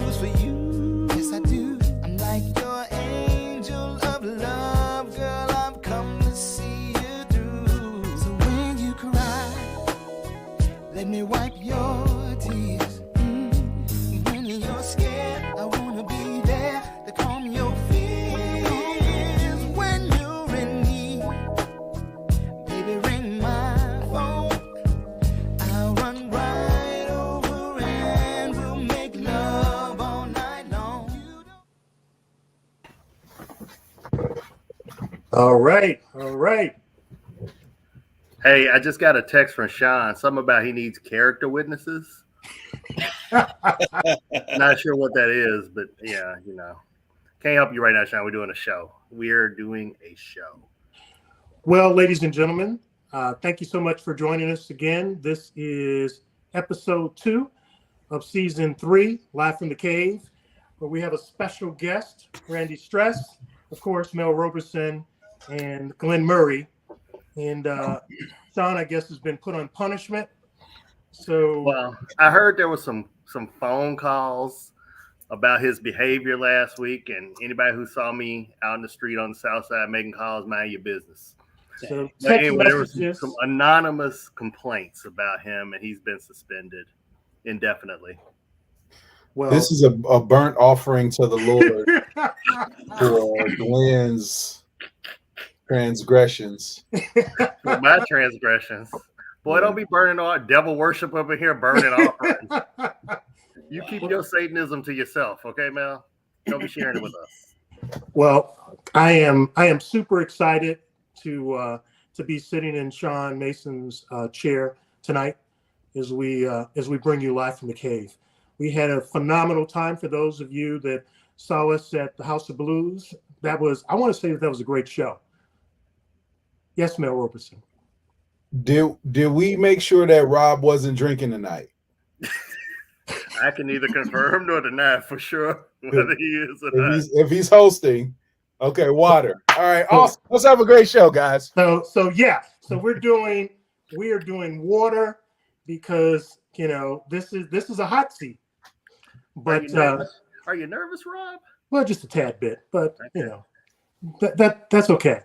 cruise for you. Yes, I do. I'm like your angel of love, girl. I've come to see you through. So when you cry, let me wipe your tears. When you're scared, I wanna be there to calm your fears. When you're in need, baby, ring my phone. I'll run right over and we'll make love all night long. All right. Hey, I just got a text from Sean. Something about he needs character witnesses. Not sure what that is, but yeah, can't help you right now, Sean. We're doing a show. Well, ladies and gentlemen, thank you so much for joining us again. This is episode 2 of season 3, Live from the Cave, where we have a special guest, Randy Stress, of course, Mel Roberson, and Glenn Murray. And Sean, I guess, has been put on punishment. So, well, I heard there was some phone calls about his behavior last week, and anybody who saw me out in the street on the south side making calls, mind your business. So anyway, there was some anonymous complaints about him, and he's been suspended indefinitely. Well, this is a burnt offering to the Lord for Glenn's transgressions. My transgressions. Boy, don't be burning all devil worship over here, burning offerings. You keep your Satanism to yourself, okay, Mel? Don't be sharing it with us. Well, I am super excited to be sitting in Sean Mason's chair tonight as we bring you live from the cave. We had a phenomenal time. For those of you that saw us at the House of Blues, I want to say that was a great show. Yes, Mel Roberson. Did we make sure that Rob wasn't drinking tonight? I can neither confirm nor deny for sure whether he is or not. If he's hosting, okay, water. All right, awesome. Let's have a great show, guys. So we are doing water because this is a hot seat. But are you nervous, Rob? Well, just a tad bit, but that's okay.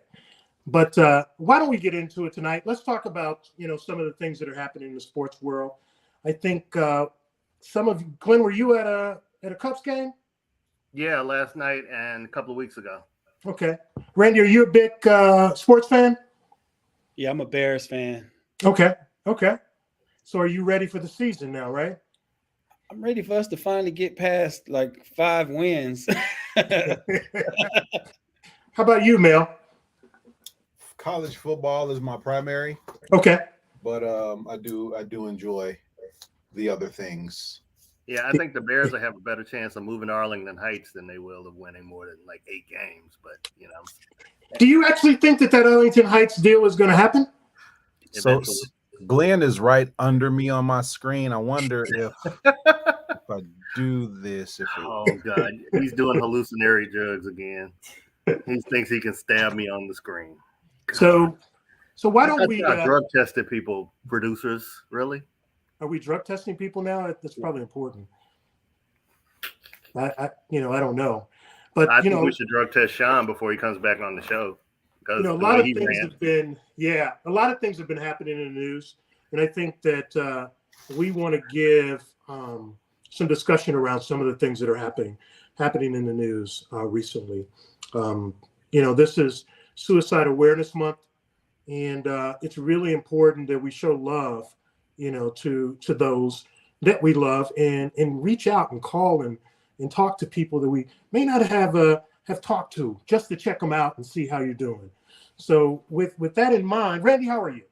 But why don't we get into it tonight? Let's talk about some of the things that are happening in the sports world. I think some of you, Glenn, were you at a Cubs game? Yeah, last night and a couple of weeks ago. Okay, Randy, are you a big sports fan? Yeah, I'm a Bears fan. Okay. So are you ready for the season now, right? I'm ready for us to finally get past like 5 wins. How about you, Mel? College football is my primary. Okay. But I do enjoy the other things. Yeah, I think the Bears will have a better chance of moving to Arlington Heights than they will of winning more than like 8 games. But do you actually think that Arlington Heights deal is going to happen? So Glenn is right under me on my screen. I wonder if I do this. Oh God, he's doing hallucinatory drugs again. He thinks he can stab me on the screen. So why don't we drug tested people, producers? Really? Are we drug testing people now? That's probably important. I don't know, but I think we should drug test Sean before he comes back on the show. Because a lot of things have been happening in the news, and I think that we want to give some discussion around some of the things that are happening in the news recently. This is Suicide Awareness Month, and it's really important that we show love, to those that we love, and reach out and call and talk to people that we may not have talked to, just to check them out and see how you're doing. So with that in mind, Randy, how are you?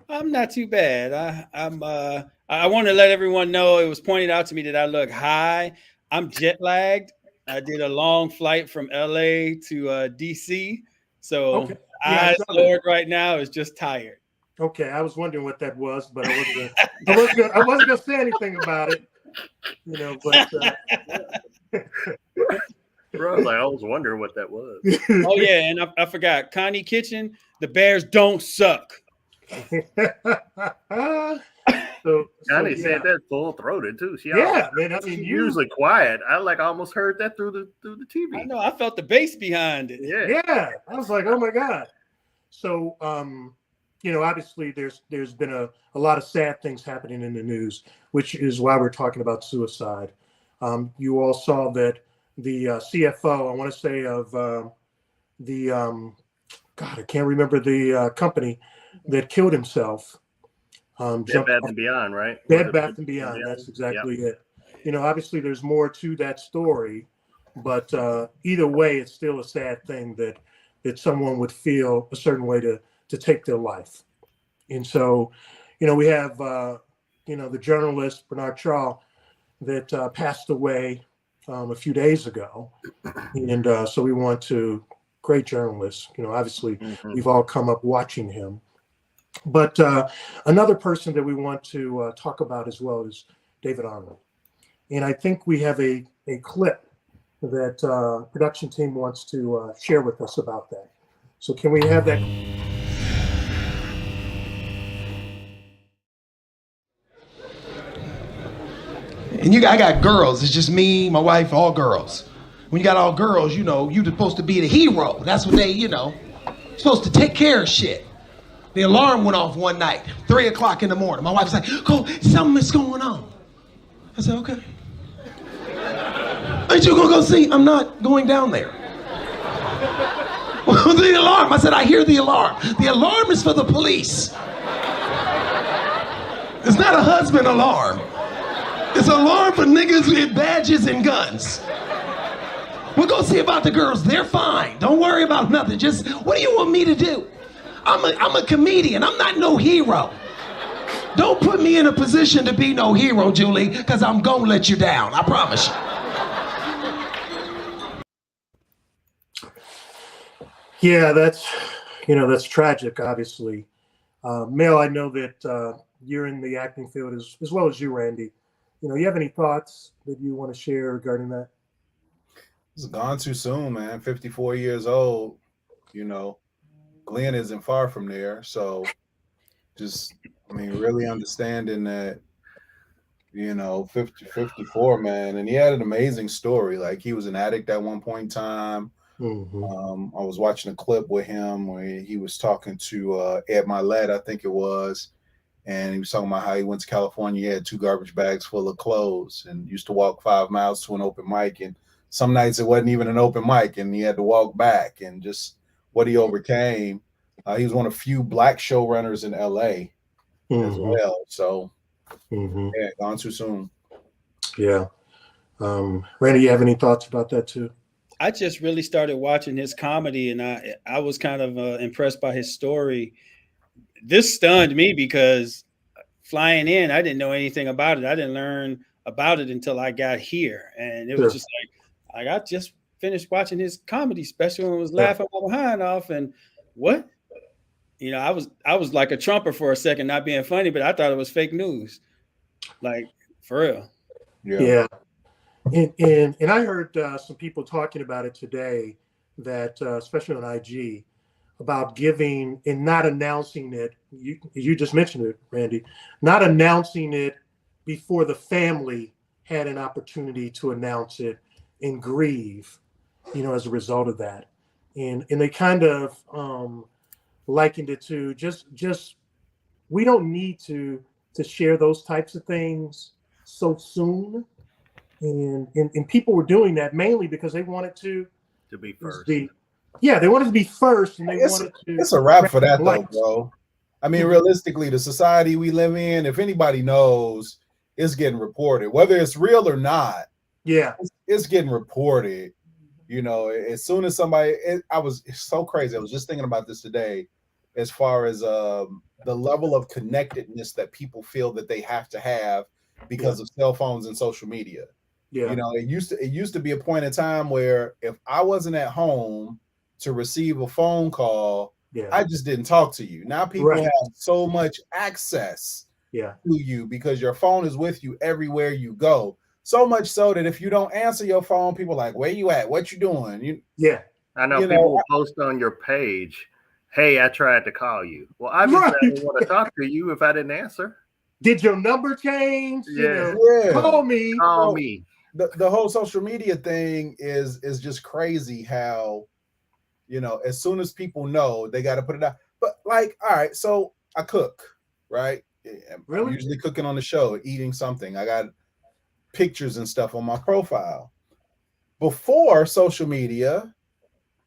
I'm not too bad. I want to let everyone know, it was pointed out to me that I look high. I'm jet lagged. I did a long flight from LA to DC. So eyes lowered right now is just tired. Okay, I was wondering what that was, but I wasn't gonna say anything about it. Bro, I was wondering what that was. Oh yeah, and I forgot. Connie Kitchen, the Bears don't suck. Connie yeah. said that full throated too. Yeah, man. I mean, she's you usually quiet. I almost heard that through the TV. I know. I felt the bass behind it. Yeah. I was like, oh my God. So, obviously there's been a lot of sad things happening in the news, which is why we're talking about suicide. You all saw that the CFO, I want to say of God, I can't remember the company that killed himself. Bed Bath and Beyond, right? Bed Bath and Beyond. That's exactly it. Obviously there's more to that story, but either way, it's still a sad thing that someone would feel a certain way to take their life. And so, we have, the journalist Bernard Shaw that passed away a few days ago. And so we want to, great journalist, obviously we've all come up watching him. But another person that we want to talk about as well is David Arnold. And I think we have a clip that production team wants to share with us about that. So can we have that? And I got girls. It's just me, my wife, all girls. When you got all girls, you're supposed to be the hero. That's what they, supposed to take care of shit. The alarm went off one night, 3 o'clock in the morning. My wife was like, "Go, something is going on." I said, "Okay." "Ain't you gonna go see?" "I'm not going down there." "Well, the alarm." I said, "I hear the alarm. The alarm is for the police. It's not a husband alarm. It's an alarm for niggas with badges and guns. We'll go see about the girls. They're fine. Don't worry about nothing. Just, what do you want me to do? I'm a comedian. I'm not no hero. Don't put me in a position to be no hero, Julie, because I'm gonna let you down. I promise you." Yeah, that's tragic, obviously. Mel, I know that you're in the acting field as well as you, Randy. You have any thoughts that you want to share regarding that? It's gone too soon, man. 54 years old, Glenn isn't far from there. So really understanding that, 54, man. And he had an amazing story. Like, he was an addict at one point in time. I was watching a clip with him where he was talking to Ed Milet, I think it was. And he was talking about how he went to California. He had 2 garbage bags full of clothes and used to walk 5 miles to an open mic. And some nights it wasn't even an open mic and he had to walk back, and just what he overcame. He was one of few black showrunners in LA as well. So, yeah, gone too soon. Yeah. Randy, you have any thoughts about that too? I just really started watching his comedy, and I was kind of impressed by his story. This stunned me because flying in, I didn't know anything about it. I didn't learn about it until I got here. And it was just like, I just finished watching his comedy special and was laughing my behind off. And what? I was like a trumper for a second, not being funny, but I thought it was fake news. Like, for real. Yeah. And I heard some people talking about it today that, especially on IG, about giving and not announcing it. You just mentioned it, Randy, not announcing it before the family had an opportunity to announce it and grieve, as a result of that. And they kind of likened it to just we don't need to share those types of things so soon. And people were doing that mainly because they wanted to be first. They wanted to be first, and wanted to. It's a wrap for that, though, bro. I mean, realistically, the society we live in, if anybody knows, it's getting reported, whether it's real or not. Yeah, it's getting reported. As soon as somebody, it's so crazy. I was just thinking about this today, as far as the level of connectedness that people feel that they have to have because of cell phones and social media. Yeah, it used to be a point in time where if I wasn't at home to receive a phone call, I just didn't talk to you. Now people have so much access to you because your phone is with you everywhere you go. So much so that if you don't answer your phone, people are like, "Where you at? What you doing?" I know people will post on your page, "Hey, I tried to call you." Well, obviously I didn't want to talk to you if I didn't answer. did your number change? Yeah. Call me. Call me. The whole social media thing is just crazy how, as soon as people know, they got to put it out. But like, all right, so I cook, right? Really? I'm usually cooking on the show, eating something. I got pictures and stuff on my profile. Before social media,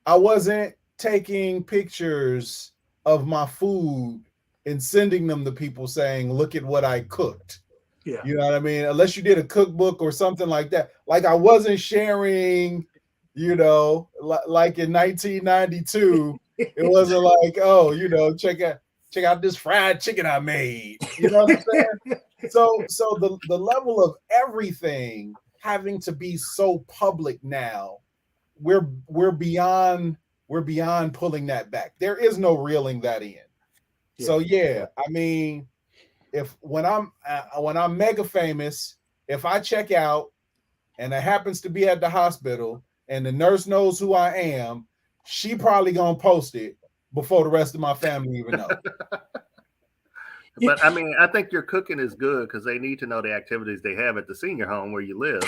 I wasn't taking pictures of my food and sending them to people saying, look at what I cooked. Yeah. You know what I mean? Unless you did a cookbook or something like that. Like I wasn't sharing, like in 1992, it wasn't like, oh, check out this fried chicken I made. You know what I'm saying? So the level of everything having to be so public now, we're beyond pulling that back. There is no reeling that in. Yeah. So I mean, when I'm mega famous, if I check out and it happens to be at the hospital and the nurse knows who I am, she probably gonna post it before the rest of my family even know. But I mean, I think your cooking is good because they need to know the activities they have at the senior home where you live.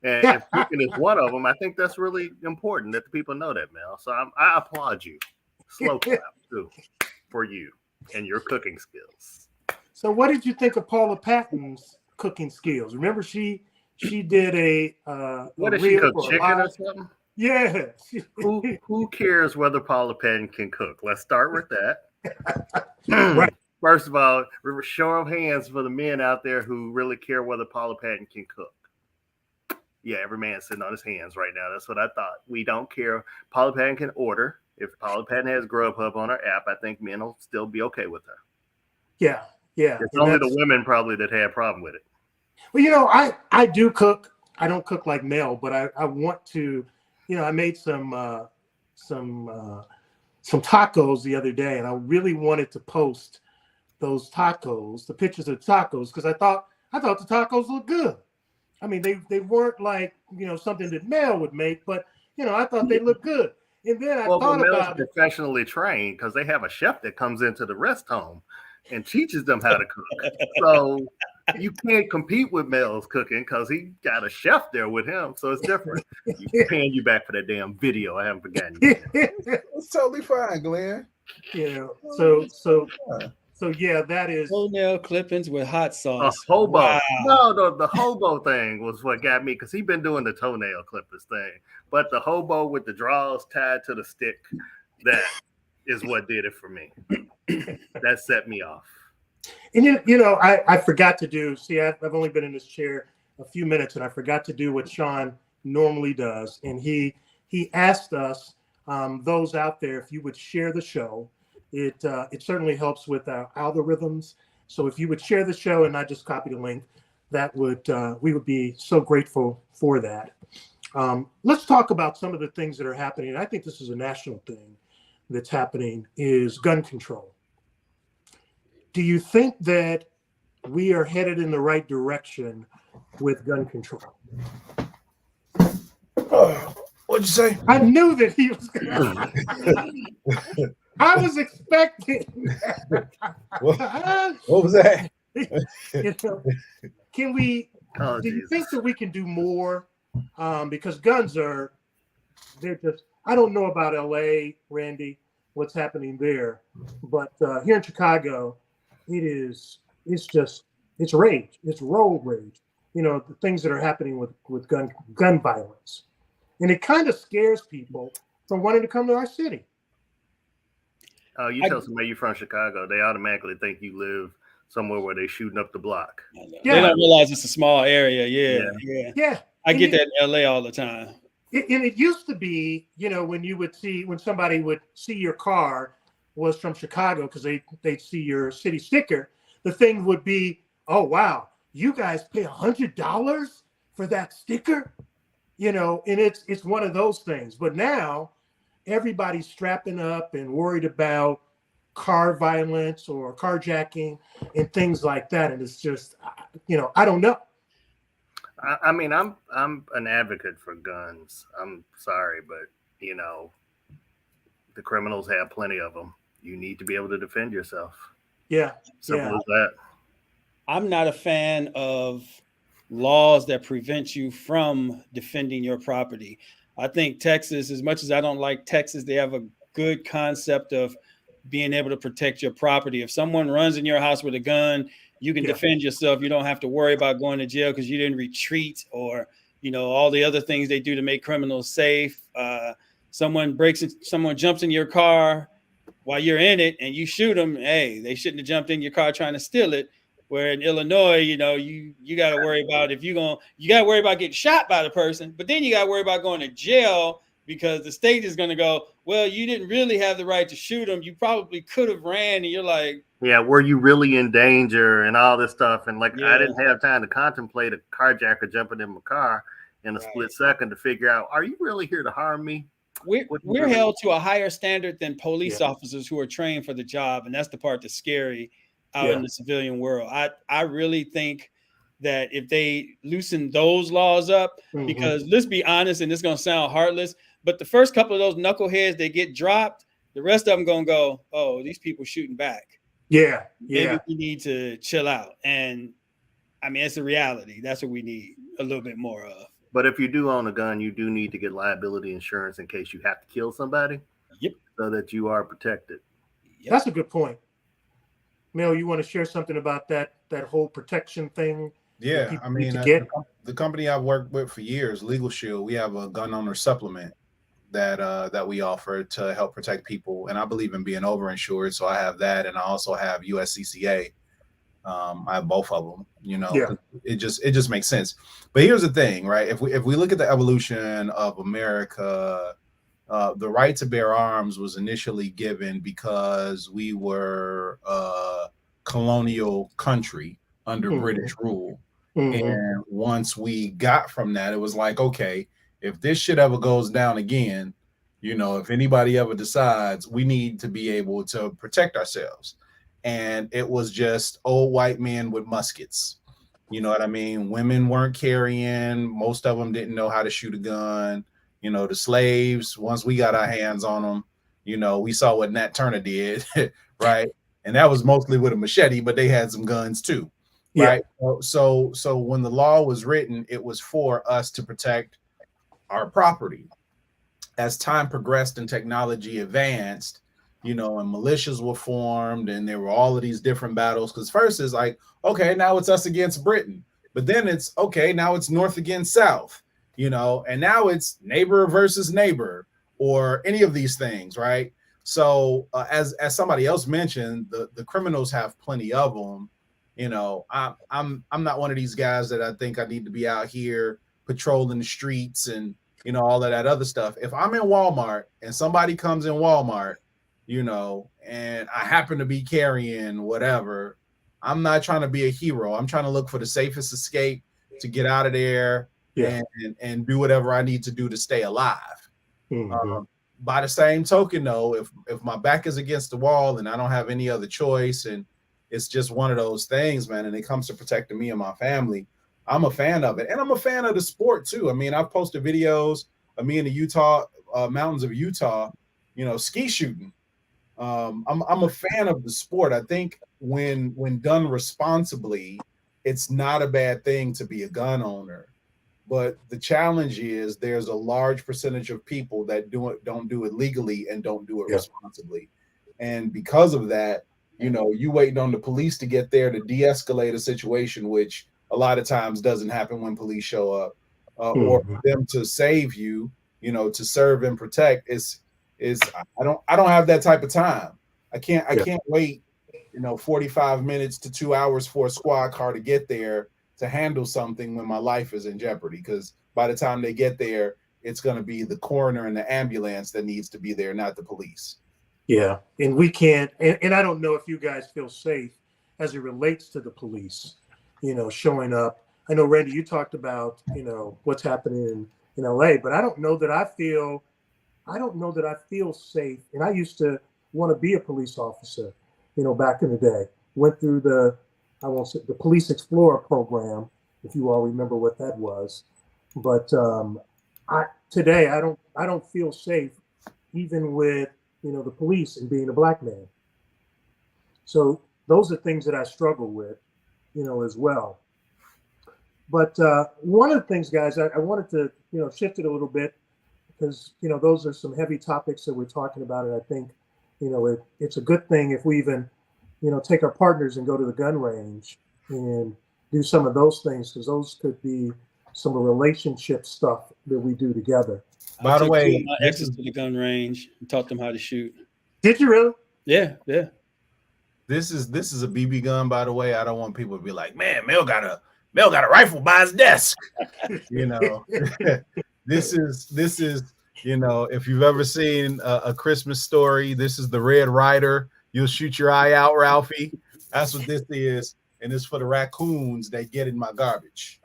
And if cooking is one of them, I think that's really important that the people know that, Mel. So I applaud you. Slow clap too for you and your cooking skills. So what did you think of Paula Patton's cooking skills? Remember she did a what did she cook, chicken or something? Yeah. Who cares whether Paula Patton can cook? Let's start with that. Right. First of all, show of hands for the men out there who really care whether Paula Patton can cook. Yeah, every man sitting on his hands right now. That's what I thought. We don't care. Paula Patton can order. If Paula Patton has Grubhub on her app, I think men will still be okay with her. Yeah. It's only the women probably that had a problem with it. Well, I do cook. I don't cook like Mel, but I want to, I made some tacos the other day, and I really wanted to post those tacos, the pictures of tacos, because I thought the tacos looked good. I mean, they weren't like, something that Mel would make, but, I thought they looked good. And then I thought about it. Professionally trained because they have a chef that comes into the rest home and teaches them how to cook. So you can't compete with Mel's cooking because he got a chef there with him. So it's different. He's paying you back for that damn video. I haven't forgotten you. It's totally fine, Glenn. So yeah, that is toenail clippings with hot sauce. A hobo. Wow. No, the hobo thing was what got me because he's been doing the toenail clippers thing. But the hobo with the draws tied to the stick, that is what did it for me. That set me off. And I forgot to do. See, I've only been in this chair a few minutes, and I forgot to do what Sean normally does. And he asked us, those out there, if you would share the show. It certainly helps with our algorithms. So if you would share the show and not just copy the link, that would we would be so grateful for that. Let's talk about some of the things that are happening. I think this is a national thing that's happening, is gun control. Do you think that we are headed in the right direction with gun control? What'd you say? I knew that he was I was expecting. What was that? Can we? Do you think that we can do more? Because guns they're just. I don't know about LA, Randy, what's happening there, but here in Chicago, it's rage. It's road rage. The things that are happening with gun violence, and it kind of scares people from wanting to come to our city. Oh, you tell somebody you're from Chicago, they automatically think you live somewhere where they're shooting up the block. Yeah. They don't realize it's a small area. Yeah. I get that in LA all the time. And it used to be, when somebody would see your car was from Chicago because they'd see your city sticker, the thing would be, oh, wow, you guys pay $100 for that sticker? And it's one of those things. But now everybody's strapping up and worried about car violence or carjacking and things like that. And it's just, I don't know. I mean, I'm an advocate for guns. I'm sorry, but the criminals have plenty of them. You need to be able to defend yourself. Yeah. Simple as that. I'm not a fan of laws that prevent you from defending your property. I think Texas, as much as I don't like Texas, they have a good concept of being able to protect your property. If someone runs in your house with a gun, you can defend yourself. You don't have to worry about going to jail because you didn't retreat, or all the other things they do to make criminals safe. Someone jumps in your car while you're in it and you shoot them. Hey, they shouldn't have jumped in your car trying to steal it. Where in Illinois, you got to worry about you got to worry about getting shot by the person, but then you got to worry about going to jail because the state is going to go, well, you didn't really have the right to shoot them. You probably could have ran. And you're like, yeah, were you really in danger and all this stuff? And I didn't have time to contemplate a carjacker jumping in my car in a split second to figure out, are you really here to harm me? We're held to a higher standard than police officers who are trained for the job. And that's the part that's scary out in the civilian world. I really think that if they loosen those laws up, because let's be honest, and it's going to sound heartless, but the first couple of those knuckleheads, they get dropped. The rest of them going to go, oh, these people shooting back. Yeah. Maybe we need to chill out. And I mean, it's a reality. That's what we need a little bit more of. But if you do own a gun, you do need to get liability insurance in case you have to kill somebody. Yep. So that you are protected. Yep. That's a good point. Mel, you want to share something about that whole protection thing? Yeah, I mean, the company I've worked with for years, Legal Shield, we have a gun owner supplement that we offer to help protect people. And I believe in being overinsured, so I have that, and I also have USCCA. I have both of them. It just makes sense. But here's the thing, right? If we look at the evolution of America, the right to bear arms was initially given because we were a colonial country under British rule. And once we got from that, it was like, okay, if this shit ever goes down again, if anybody ever decides, we need to be able to protect ourselves. And it was just old white men with muskets. You know what I mean? Women weren't carrying. Most of them didn't know how to shoot a gun. The slaves, once we got our hands on them, we saw what Nat Turner did, right? And that was mostly with a machete, but they had some guns too, right? So when the law was written, it was for us to protect our property. As time progressed and technology advanced, and militias were formed, and there were all of these different battles. Because first it's like, okay, now it's us against Britain, but then it's okay, now it's North against South, and now it's neighbor versus neighbor, or any of these things, right? So as somebody else mentioned, the criminals have plenty of them. I'm not one of these guys that I think I need to be out here patrolling the streets and all of that other stuff. If I'm in Walmart and somebody comes in Walmart, and I happen to be carrying whatever, I'm not trying to be a hero. I'm trying to look for the safest escape to get out of there and do whatever I need to do to stay alive. By the same token, though, if my back is against the wall and I don't have any other choice, and it's just one of those things, man, and it comes to protecting me and my family, I'm a fan of it. And I'm a fan of the sport too. I mean, I've posted videos of me in the mountains of Utah, ski shooting. I'm a fan of the sport. I think when done responsibly, it's not a bad thing to be a gun owner. But the challenge is there's a large percentage of people that don't do it legally and don't do it responsibly. And because of that, you waiting on the police to get there to de-escalate a situation, which a lot of times doesn't happen when police show up, or for them to save you, to serve and protect is I don't have that type of time. I can't wait, 45 minutes to 2 hours for a squad car to get there to handle something when my life is in jeopardy. Because by the time they get there, it's going to be the coroner and the ambulance that needs to be there, not the police. Yeah. And we can't, and I don't know if you guys feel safe as it relates to the police, showing up. I know, Randy, you talked about, what's happening in LA, but I don't know that I feel safe. And I used to want to be a police officer, back in the day. Went through the Police Explorer program, if you all remember what that was. But today I don't feel safe, even with the police and being a black man. So those are things that I struggle with, as well. But one of the things, guys, I wanted to, shift it a little bit because, those are some heavy topics that we're talking about. And I think, it's a good thing if we even, take our partners and go to the gun range and do some of those things, because those could be some of the relationship stuff that we do together. By the way, my exes to the gun range and taught them how to shoot. Did you really? Yeah. This is a BB gun, by the way. I don't want people to be like, man, Mel got a rifle by his desk. This is if you've ever seen a Christmas Story, this is the Red Ryder. You'll shoot your eye out, Ralphie. That's what this is, and it's for the raccoons that get in my garbage.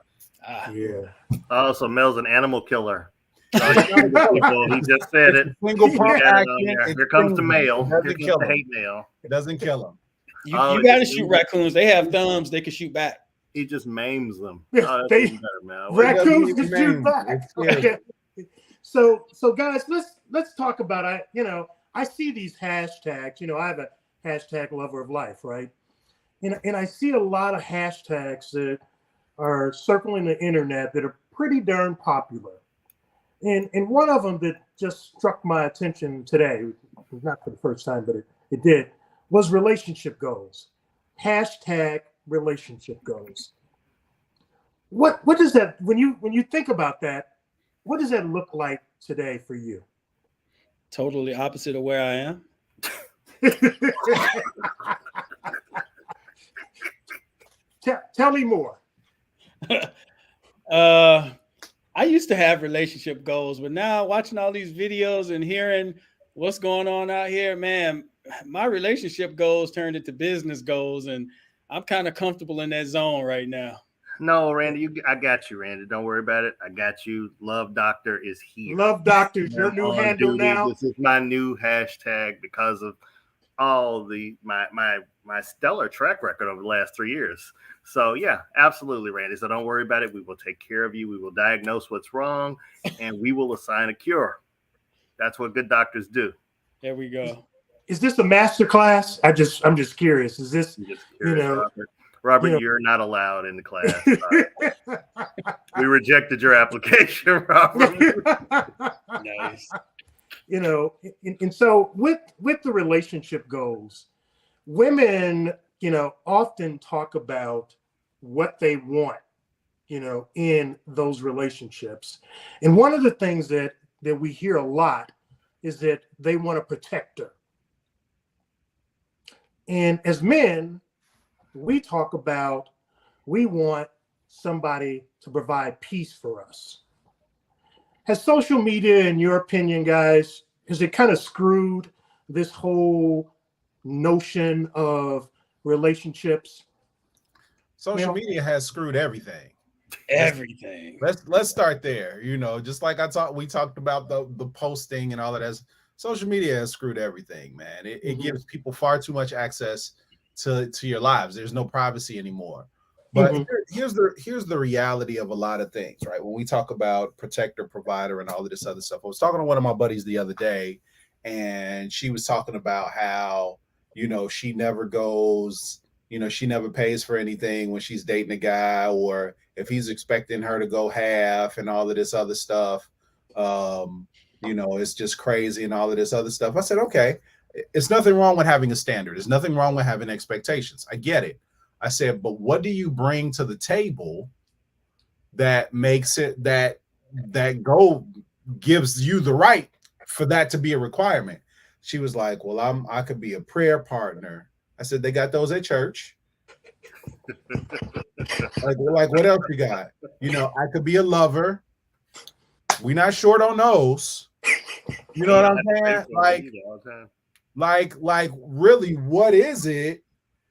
Yeah. Oh, so Mel's an animal killer. He just said it. Single pump action. Here comes the mail. It doesn't kill the him. hate mail. It doesn't kill him. You got to shoot raccoons. They have thumbs. They can shoot back. He just maims them. Raccoons can shoot back. Okay. So guys, let's talk about I see these hashtags. I have a hashtag lover of life, right? And I see a lot of hashtags that are circling the internet that are pretty darn popular. And one of them that just struck my attention today, not for the first time, but it did, was relationship goals. Hashtag relationship goals. What does that, when you think about that, what does that look like today for you? Totally opposite of where I am. Tell me more. I used to have relationship goals, but now watching all these videos and hearing what's going on out here, man, my relationship goals turned into business goals, and I'm kind of comfortable in that zone right now. No, Randy, I got you, Randy. Don't worry about it. I got you. Love Doctor is here. Love Doctor's your new handle now. This is my new hashtag because of all my stellar track record over the last 3 years. So yeah, absolutely, Randy. So don't worry about it. We will take care of you. We will diagnose what's wrong, and we will assign a cure. That's what good doctors do. There we go. Is this a master class? I'm just curious. Is this Robert, you're not allowed in the class. We rejected your application, Robert. Nice. And so with the relationship goals, women, often talk about what they want, in those relationships. And one of the things that we hear a lot is that they want a protector. And as men, we talk about we want somebody to provide peace for us. Has social media, in your opinion, guys, has it kind of screwed this whole notion of relationships? Social media has screwed everything. Everything. Let's start there. Just like we talked about the posting and all of that. Social media has screwed everything, man. It gives people far too much access to your lives. There's no privacy anymore. But here's the reality of a lot of things, right? When we talk about protector, provider, and all of this other stuff. I was talking to one of my buddies the other day, and she was talking about how, she never goes, she never pays for anything when she's dating a guy, or if he's expecting her to go half and all of this other stuff. It's just crazy and all of this other stuff. I said, okay, it's nothing wrong with having a standard. There's nothing wrong with having expectations. I get it. I said, but what do you bring to the table that makes it that goal gives you the right for that to be a requirement? She was like, well, I could be a prayer partner. I said, they got those at church. like what else you got? I could be a lover. We're not short on those. You know what I'm saying? Like really, what is it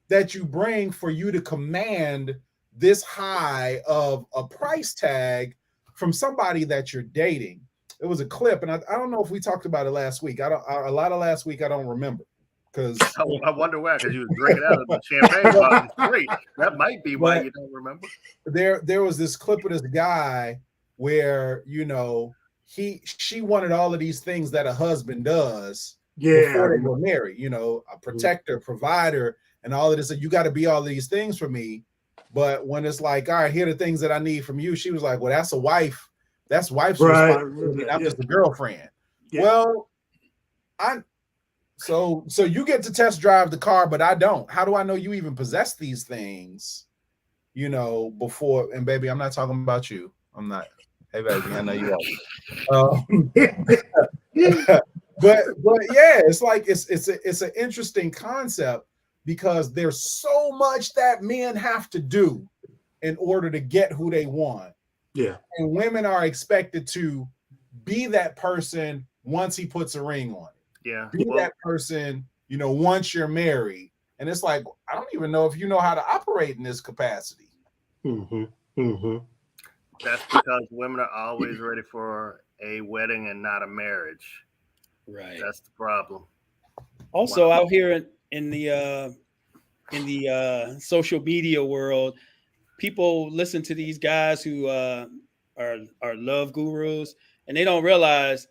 that you bring for you to command this high of a price tag from somebody that you're dating? It was a clip, and I don't know if we talked about it last week. A lot of last week I don't remember, because I wonder why, because you was drinking out of the champagne bottle straight. That might be why you don't remember. There was this clip of this guy where she wanted all of these things that a husband does before they were married. A protector, provider, and all of this. And you got to be all of these things for me. But when it's like, all right, here are the things that I need from you, she was like, well, that's a wife. That's wife's Right. responsibility, not just a girlfriend. Yeah. Well, so you get to test drive the car, but I don't. How do I know you even possess these things? You know, before, and baby, I'm not talking about you. I'm not. Hey, baby, I know you are. But yeah, it's like it's an interesting concept because there's so much that men have to do in order to get who they want. Yeah. And women are expected to be that person once he puts a ring on it. Yeah. Be that person, you know, once you're married. And it's like, I don't even know if you know how to operate in this capacity. Mm-hmm. Mm-hmm. That's because women are always ready for a wedding and not a marriage. Right. That's the problem. Also, out here in the social media world, people listen to these guys who are love gurus, and they don't realize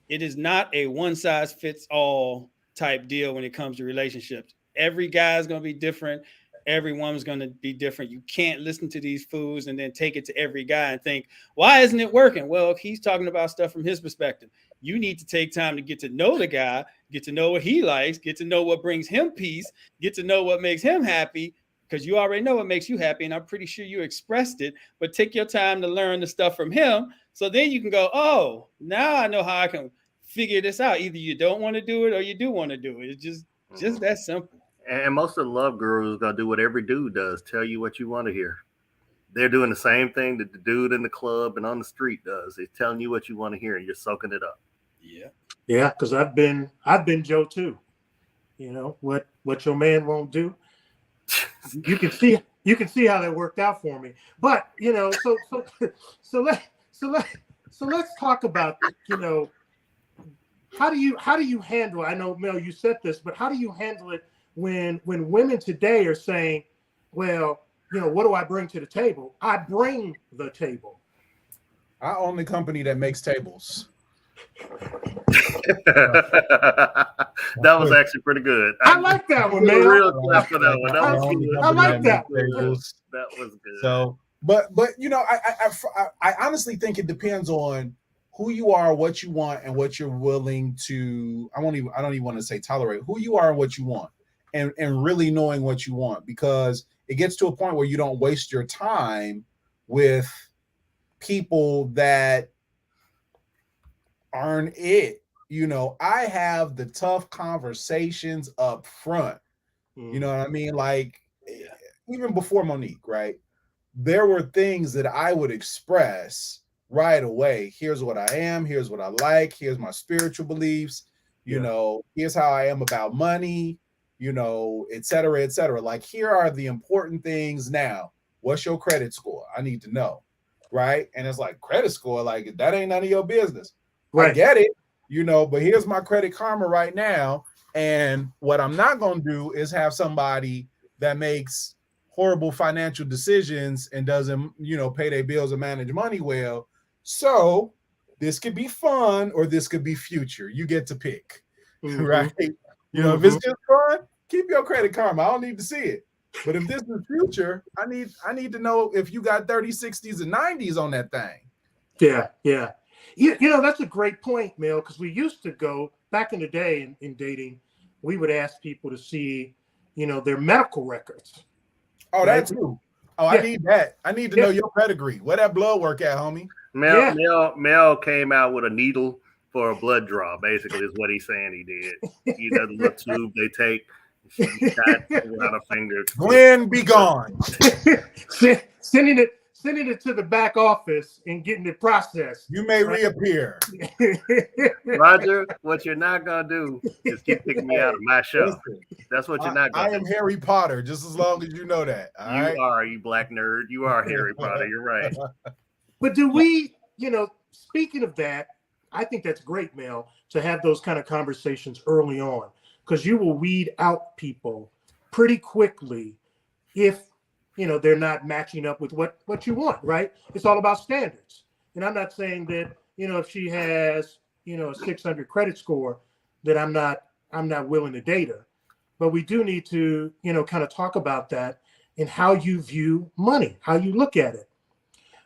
it is not a one size fits all type deal when it comes to relationships. Every guy is going to be different. Every woman's going to be different. You can't listen to these fools and then take it to every guy and think, why isn't it working? Well, he's talking about stuff from his perspective. You need to take time to get to know the guy, get to know what he likes, get to know what brings him peace, get to know what makes him happy, because you already know what makes you happy. And I'm pretty sure you expressed it, but take your time to learn the stuff from him. So then you can go, oh, now I know how I can figure this out. Either you don't want to do it or you do want to do it. It's just that simple. And most of the love gurus are gonna do what every dude does, tell you what you want to hear. They're doing the same thing that the dude in the club and on the street does. They're telling you what you want to hear and you're soaking it up. Yeah. Yeah, because I've been Joe too. You know, what your man won't do. You can see how that worked out for me. But you know, so let's talk about, you know, how do you handle, I know Mel, you said this, but how do you handle it when women today are saying, well, you know, what do I bring to the table? I bring the table. I own the company that makes tables. That was actually pretty good. I like that one, man. Real clap for that one. That was good. I like that. That was good. So, but you know, I honestly think it depends on who you are, what you want, and what you're willing to. I don't even want to say tolerate. Who you are and what you want, and really knowing what you want, because it gets to a point where you don't waste your time with people that aren't it. You know, I have the tough conversations up front. You know what I mean? Like, even before Monique, right? There were things that I would express right away. Here's what I am. Here's what I like. Here's my spiritual beliefs. You know, here's how I am about money, you know, et cetera, et cetera. Like, here are the important things now. What's your credit score? I need to know, right? And it's like, credit score, like, that ain't none of your business. Right. I get it, you know, but here's my Credit Karma right now. And what I'm not going to do is have somebody that makes horrible financial decisions and doesn't, you know, pay their bills and manage money well. So this could be fun or this could be future. You get to pick, right? You know, if it's just fun, keep your Credit Karma. I don't need to see it. But if this is future, I need to know if you got 30s, 60s, and 90s on that thing. Yeah, yeah. You know, that's a great point, Mel, because we used to go back in the day in dating, we would ask people to see, you know, their medical records. Oh, right? That too. Oh, I need that. I need to know your pedigree. Where that blood work at, homie? Mel came out with a needle for a blood draw, basically, is what he's saying he did. You know, the little tube they take, she got out a finger. Glenn, be gone. Sending it to the back office and getting it processed. You may reappear. Roger, what you're not going to do is keep picking me out of my show. Listen, that's what you're not going to do. I am Harry Potter, just as long as you know that. You black nerd. You are Harry Potter. You're right. But do we, you know, speaking of that, I think that's great, Mel, to have those kind of conversations early on, because you will weed out people pretty quickly if, you know, they're not matching up with what you want, right? It's all about standards. And I'm not saying that, you know, if she has, you know, a 600 credit score, that I'm not willing to date her. But we do need to, you know, kind of talk about that in how you view money, how you look at it.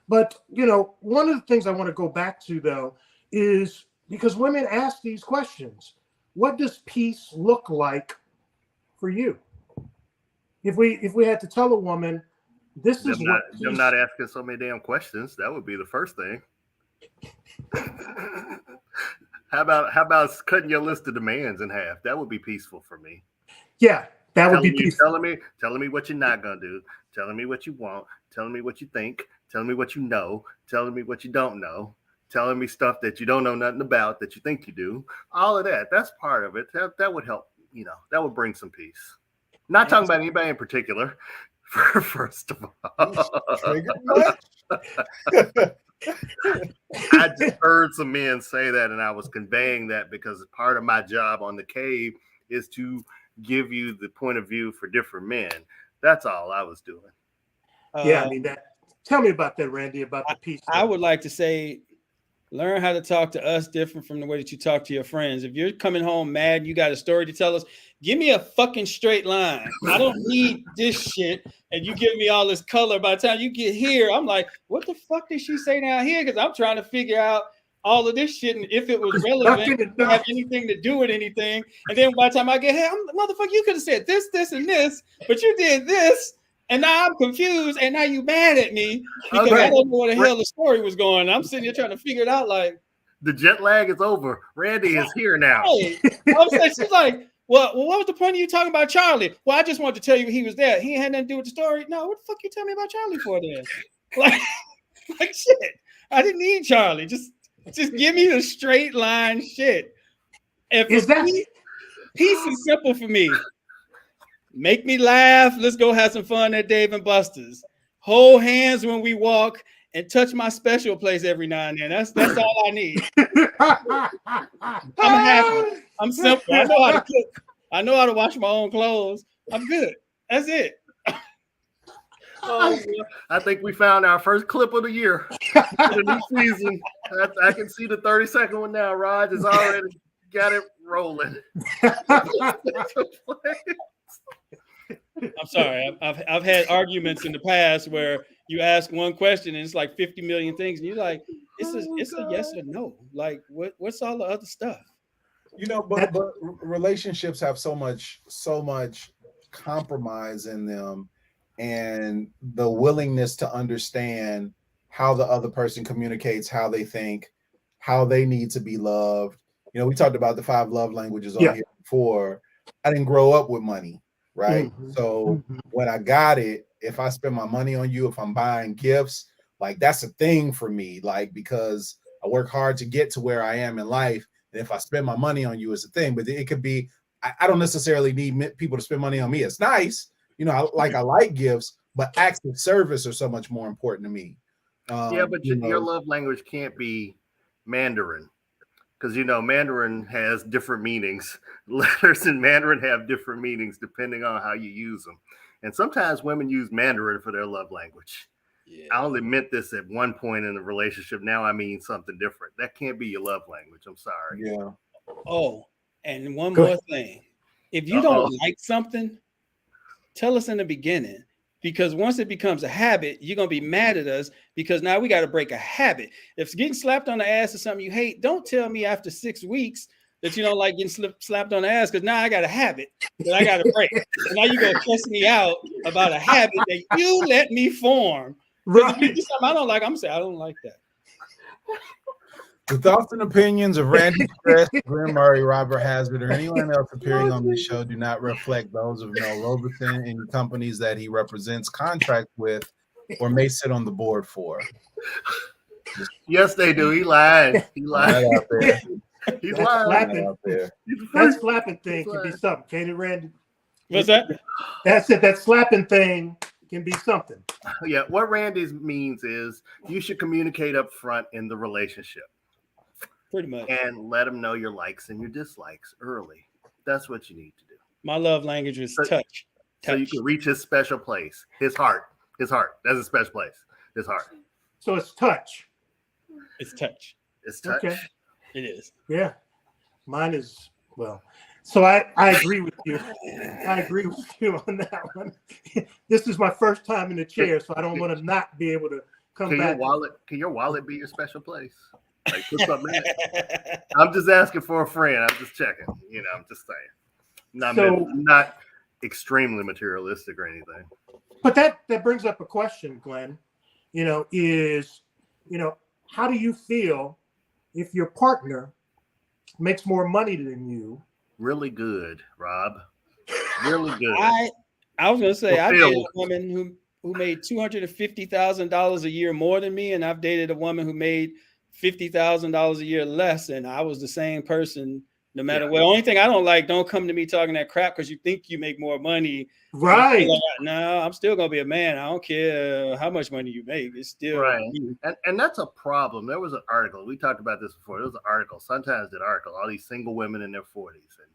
But, you know, one of the things I want to go back to, though, is because women ask these questions. What does peace look like for you? If we had to tell a woman, this is what peace... them not asking so many damn questions, that would be the first thing. How about cutting your list of demands in half? That would be peaceful for me. Yeah, that would be peaceful. Telling me what you're not gonna do, telling me what you want, telling me what you think, telling me what you know, telling me what you don't know, telling me stuff that you don't know nothing about that you think you do. All of that, that's part of it. That would help, you know, that would bring some peace. Not talking about anybody in particular, first of all. I just heard some men say that, and I was conveying that because part of my job on The Cave is to give you the point of view for different men. That's all I was doing. Yeah, I mean that. Tell me about that, Randy, about the peace. I would like to say, learn how to talk to us different from the way that you talk to your friends. If you're coming home mad and you got a story to tell us, give me a fucking straight line. I don't need this shit. And you give me all this color. By the time you get here, I'm like, what the fuck did she say down here? Because I'm trying to figure out all of this shit and if it was relevant, have anything to do with anything. And then by the time I get here, motherfucker, you could have said this, this, and this, but you did this. And now I'm confused, and now you mad at me because I don't know where the hell the story was going. I'm sitting here trying to figure it out. Like, the jet lag is over. Randy is here now. Hey, I'm saying, she's like, well, what was the point of you talking about Charlie? Well, I just wanted to tell you he was there. He had nothing to do with the story. No, what the fuck you tell me about Charlie for then? Like shit. I didn't need Charlie. Just give me the straight line shit. If Is that peace is simple for me. Make me laugh. Let's go have some fun at Dave and Buster's. Hold hands when we walk and touch my special place every now and then. That's all I need. I'm happy. I'm simple. I know how to cook. I know how to wash my own clothes. I'm good. That's it. I think we found our first clip of the year for the new season. I can see the 30-second one now. Raj has already got it rolling. I'm sorry. I've had arguments in the past where you ask one question and it's like 50 million things, and you're like, it's a yes or no. Like, what's all the other stuff? You know, but relationships have so much compromise in them, and the willingness to understand how the other person communicates, how they think, how they need to be loved. You know, we talked about the 5 love languages on here before. I didn't grow up with money. Right. So when I got it, if I spend my money on you, if I'm buying gifts, like that's a thing for me, like, because I work hard to get to where I am in life. And if I spend my money on you, it's a thing, but it could be, I don't necessarily need people to spend money on me. It's nice. You know, I like gifts, but acts of service are so much more important to me. But your love language can't be Mandarin. Because, you know, Mandarin has different meanings. Letters in Mandarin have different meanings depending on how you use them. And sometimes women use Mandarin for their love language. Yeah. I only meant this at one point in the relationship. Now I mean something different. That can't be your love language. I'm sorry. Yeah. Oh, and one more thing. If you don't like something, tell us in the beginning. Because once it becomes a habit, you're going to be mad at us because now we got to break a habit. If getting slapped on the ass is something you hate, don't tell me after 6 weeks that you don't like getting slapped on the ass, because now I got a habit that I got to break. And now you're going to cuss me out about a habit that you let me form. Right. If you do something I don't like, I'm going to say, I don't like that. The thoughts and opinions of Randy Stress, Glenn Murray, Robert Hazard, or anyone else appearing on this show do not reflect those of Mel Robeson and companies that he represents, contract with, or may sit on the board for. Yes, they do. He lied. He lied out there. He's lying out there. That slapping thing can be something, can't it, Randy? What's that? That's it. That slapping thing can be something. Yeah, what Randy means is you should communicate up front in the relationship. Pretty much. And let them know your likes and your dislikes early. That's what you need to do. My love language is touch. So you can reach his special place, his heart. His heart. That's a special place. His heart. So it's touch. It's touch. It's touch. Okay. It is. Yeah. Mine is, well, So I agree with you. I agree with you on that one. This is my first time in the chair, so I don't want to not be able to come back. Can your wallet be your special place? Like put something in it. I'm just asking for a friend. I'm just checking. I'm just saying. Not extremely materialistic or anything. But that brings up a question, Glenn. How do you feel if your partner makes more money than you? Really good, Rob. Really good. I was gonna say I dated a woman who made $250,000 a year more than me, and I've dated a woman who made $50,000 a year less, and I was the same person no matter what. The only thing I don't like, don't come to me talking that crap because you think you make more money. Right. No, I'm still gonna be a man. I don't care how much money you make. It's still right. And that's a problem. There was an article. We talked about this before. There was an article. Sometimes did article. All these single women in their 40s, and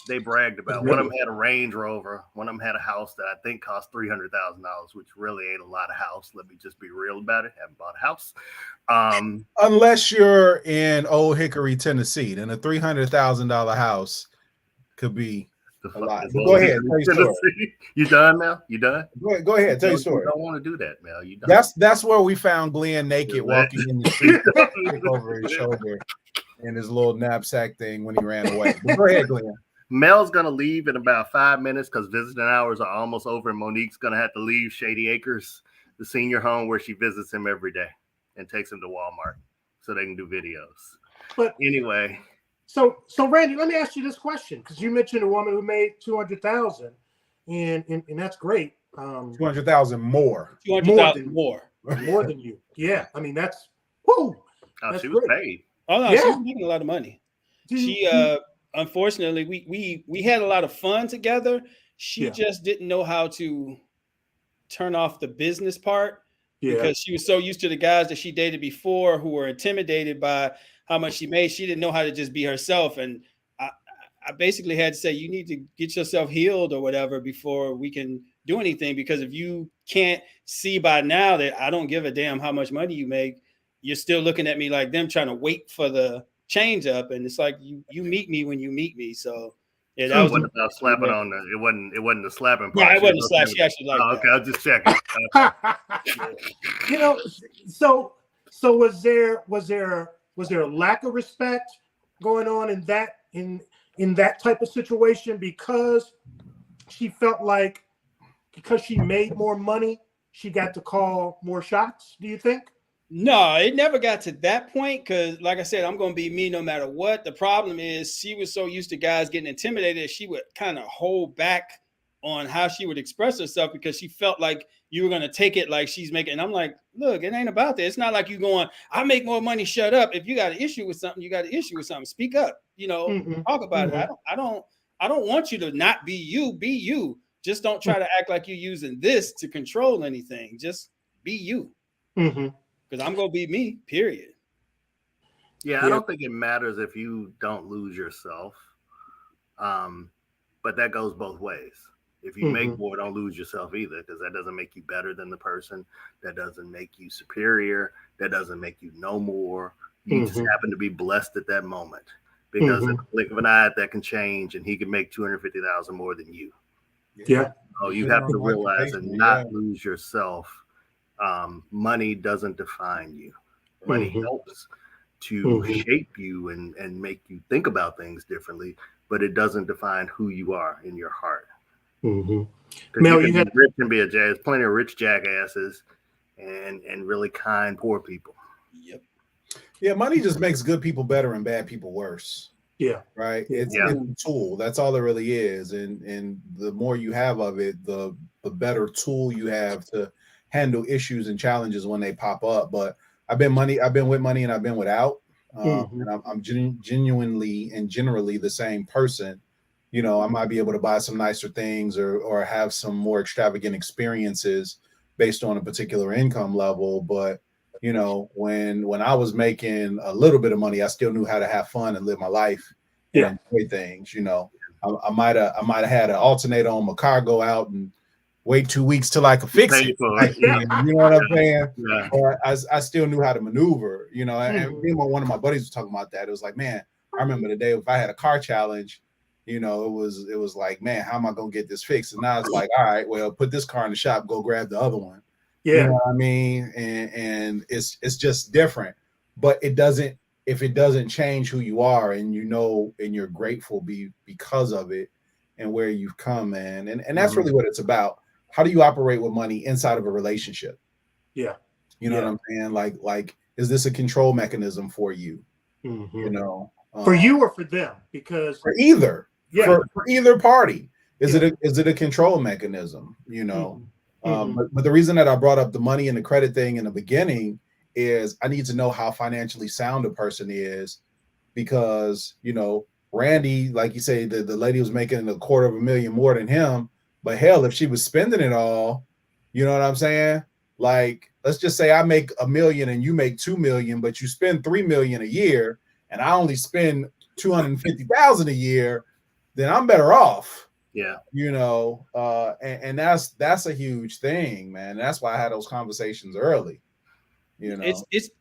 they bragged about one of them had a Range Rover, one of them had a house that I think cost $300,000, which really ain't a lot of house. Let me just be real about it. Haven't bought a house. Unless you're in Old Hickory, Tennessee, then a $300,000 house could be a lot. Go ahead, tell your story. You done, Mel? You done? Go ahead, tell your story. You don't want to do that, Mel. You done? That's where we found Glenn naked walking in the street over his shoulder and his little knapsack thing when he ran away. But go ahead, Glenn. Mel's gonna leave in about 5 minutes because visiting hours are almost over, and Monique's gonna have to leave Shady Acres, the senior home where she visits him every day and takes him to Walmart so they can do videos. But anyway, so Randy, let me ask you this question, because you mentioned a woman who made $200,000, and that's great. 200,000 more. 200,000 more than you. Yeah, I mean that's whoo. She was paid. Oh no, she was making a lot of money. She unfortunately, we had a lot of fun together. She just didn't know how to turn off the business part because she was so used to the guys that she dated before who were intimidated by how much she made. She didn't know how to just be herself. And I basically had to say, you need to get yourself healed or whatever before we can do anything. Because if you can't see by now that I don't give a damn how much money you make, you're still looking at me like them trying to wait for the change up, and it's like you meet me when you meet me. So yeah, that was about slapping on the. It wasn't the slapping part. Yeah, it wasn't a slap. She actually liked okay, I was just checking. So was there a lack of respect going on in that type of situation because she felt like because she made more money she got to call more shots? Do you think? No, it never got to that point because, like I said, I'm going to be me no matter what. The problem is she was so used to guys getting intimidated, she would kind of hold back on how she would express herself because she felt like you were going to take it like she's making. And I'm like, look, it ain't about that. It's not like you going, I make more money, shut up. If you got an issue with something, you got an issue with something. Speak up, talk about it. I don't want you to not be you, be you. Just don't try to act like you're using this to control anything. Just be you. Because I'm going to be me, period. Yeah, I don't think it matters if you don't lose yourself. But that goes both ways. If you make more, don't lose yourself either, because that doesn't make you better than the person. That doesn't make you superior. That doesn't make you know more. You just happen to be blessed at that moment. Because in the blink of an eye, that can change, and he can make $250,000 more than you. Yeah. So you have to realize and not lose yourself. Money doesn't define you. Money helps to shape you and make you think about things differently, but it doesn't define who you are in your heart. Mel, rich can be a jazz. Plenty of rich jackasses and really kind poor people. Yep. Yeah, money just makes good people better and bad people worse. Yeah. Right. It's a tool. That's all it really is. And the more you have of it, the better tool you have to handle issues and challenges when they pop up. But I've been with money and I've been without. And I'm genuinely and generally the same person. I might be able to buy some nicer things or have some more extravagant experiences based on a particular income level. But, when I was making a little bit of money, I still knew how to have fun and live my life and enjoy things. I might have had an alternator on my car, go out and wait 2 weeks till I could fix it. You know what I'm saying? Yeah. Or I still knew how to maneuver, and one of my buddies was talking about that. It was like, man, I remember the day if I had a car challenge, You know, it was like, man, how am I gonna get this fixed? And now it's like, all right, well, put this car in the shop, go grab the other one. Yeah. You know what I mean? And it's just different. But it doesn't, if it doesn't change who you are, and you know, and you're grateful because of it and where you've come, man. And that's really what it's about. How do you operate with money inside of a relationship? Yeah. You know what I'm saying? Like, is this a control mechanism for you? You know, for you or for them? Because for either. Yeah. For either party. Is it a control mechanism? You know, but the reason that I brought up the money and the credit thing in the beginning is I need to know how financially sound a person is, because, you know, Randy, like you say, the lady was making $250,000 more than him, but hell, if she was spending it all, you know what I'm saying? Like, let's just say I make $1 million and you make $2 million, but you spend $3 million a year, and I only spend $250,000 a year, then I'm better off. Yeah. You know, and that's a huge thing, man. That's why I had those conversations early. You know,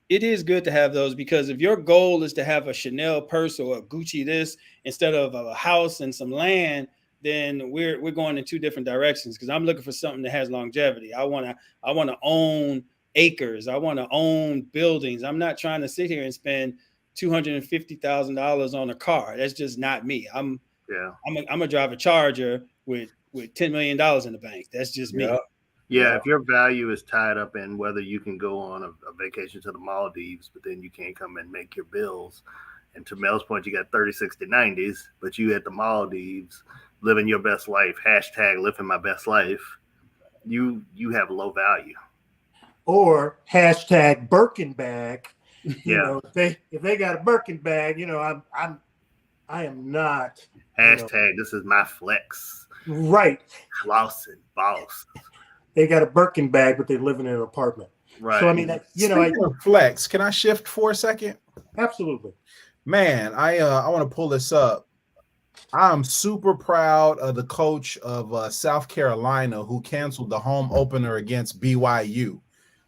it is good to have those, because if your goal is to have a Chanel purse or a Gucci this instead of a house and some land, then we're going in two different directions. Because I'm looking for something that has longevity. I want to own acres. I want to own buildings. I'm not trying to sit here and spend $250,000 on a car. That's just not me. I'm gonna drive a Charger with $10 million in the bank. That's just me. Yeah, if your value is tied up in whether you can go on a vacation to the Maldives, but then you can't come and make your bills. And to Mel's point, you got 30, 60, 90s, but you at the Maldives living your best life, hashtag living my best life, you have low value. Or hashtag Birkin bag. You know, if they got a Birkin bag, you know, I am not. Hashtag this is my flex. Right. Lawson, boss. They got a Birkin bag, but they live in an apartment. Right. So I mean, you know, speaking of flex, can I shift for a second? Absolutely. Man, I want to pull this up. I'm super proud of the coach of South Carolina, who canceled the home opener against BYU.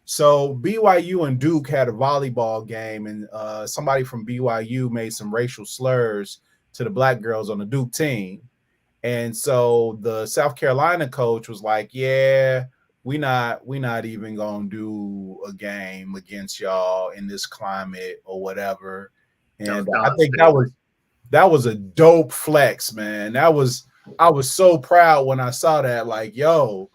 So BYU and Duke had a volleyball game, and somebody from BYU made some racial slurs to the black girls on the Duke team. And so the South Carolina coach was like, yeah, we not even gonna do a game against y'all in this climate or whatever. And I think that was a dope flex, man. I was so proud when I saw that. Like, yo,